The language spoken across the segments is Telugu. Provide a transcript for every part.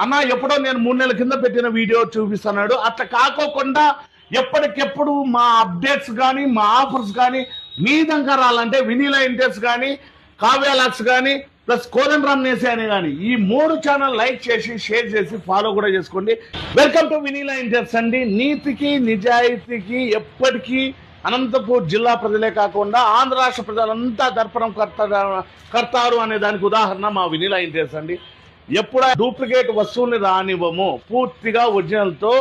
అన్న ఎప్పుడో నేను 3 నెలల కింద పెట్టిన వీడియో చూపిస్తున్నాడు. అట్లా కాకోకుండా ఎప్పటికెప్పుడు మా అప్డేట్స్ కానీ మా ఆఫర్స్ కానీ మీ దగ్గర రావాలంటే వినీలా ఇంటెక్స్ కానీ కావ్యాలాక్స్ కానీ ప్లస్ కోదండరామ్ నేసే అని కానీ ఈ 3 ఛానల్ లైక్ చేసి షేర్ చేసి ఫాలో కూడా చేసుకోండి. వెల్కమ్ టు వినీలా ఇంటెక్స్ అండి. నీతికి నిజాయితీకి ఎప్పటికీ అనంతపూర్ జిల్లా ప్రజలే కాకుండా ఆంధ్ర రాష్ట్ర ప్రజలంతా దర్పణం కర్తారు అనే దానికి ఉదాహరణ మా వినీలా ఇంటెక్స్ అండి. ఎప్పుడు డూప్లికేట్ వస్తువుల్ని రానివ్వము, పూర్తిగా ఒరిజినల్తో.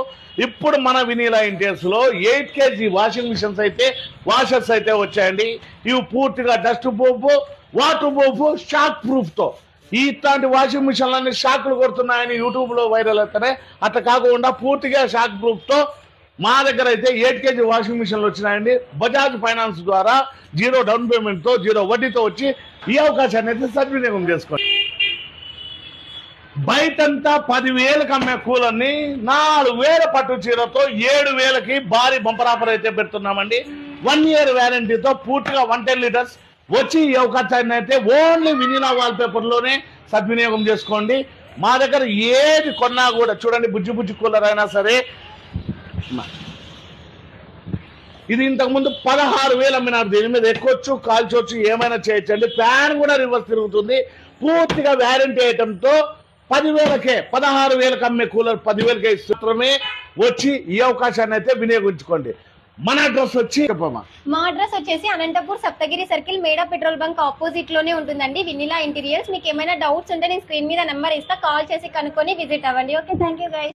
ఇప్పుడు మన వినీలా ఇంటెక్స్ లో 8 kg వాషింగ్ మిషన్స్ అయితే వాషర్స్ అయితే వచ్చాయండి. ఇవి పూర్తిగా dust proof, water proof, shock proof తో. ఇట్లాంటి వాషింగ్ మిషన్లన్నీ షాక్లు కొడుతున్నాయని యూట్యూబ్ లో వైరల్ అవుతున్నాయి. అట్లా కాకుండా పూర్తిగా షాక్ ప్రూఫ్ తో మా దగ్గర అయితే 8 kg వాషింగ్ మిషన్లు వచ్చినాయండి. బజాజ్ ఫైనాన్స్ ద్వారా 0 డౌన్ పేమెంట్ తో 0 వడ్డీతో వచ్చి ఈ అవకాశాన్ని అయితే సద్వినియోగం చేసుకోండి. బయటంతా 10,000కి అమ్మే కూలర్ని 4,000 పట్టు చీరతో 7,000కి భారీ బంపర్ ఆఫర్ అయితే పెడుతున్నామండి. 1 year వ్యారంటీతో పూర్తిగా 110 లీటర్స్ వచ్చి ఈ అవకాశాన్ని అయితే ఓన్లీ వినీలా వాల్ పేపర్ లోనే సద్వినియోగం చేసుకోండి. మా దగ్గర ఏది కొన్నా కూడా చూడండి, బుజ్జి బుజ్జి కూలర్ అయినా సరే, ఇది ఇంతకుముందు 16,000 అమ్మినారు. దీని మీద ఎక్కొచ్చు, కాల్చొచ్చు, ఏమైనా చేయొచ్చండి. ఫ్యాన్ కూడా రివర్స్ తిరుగుతుంది. పూర్తిగా వ్యారంటీ ఐటమ్తో 10,000కే 16,000కి అమ్మే కూలర్ 10,000కే ఇస్తున్నామే. వచ్చి ఈ అవకాశాన్ని అయితే వినియోగించుకోండి. మన అడ్రస్ వచ్చి చెప్పమ్మా. మా అడ్రస్ వచ్చేసి అనంతపూర్ సప్తగిరి సర్కిల్ మేడా పెట్రోల్ బంక్ ఆపోజిట్ లోనే ఉంటుందండి వినీలా ఇంటీరియర్స్. మీకు ఏమైనా డౌట్స్ ఉంటే నేను స్క్రీన్ మీద నెంబర్ ఇస్తా, కాల్ చేసి కనుక్కొని విజిట్ అవ్వండి. Okay, thank you guys.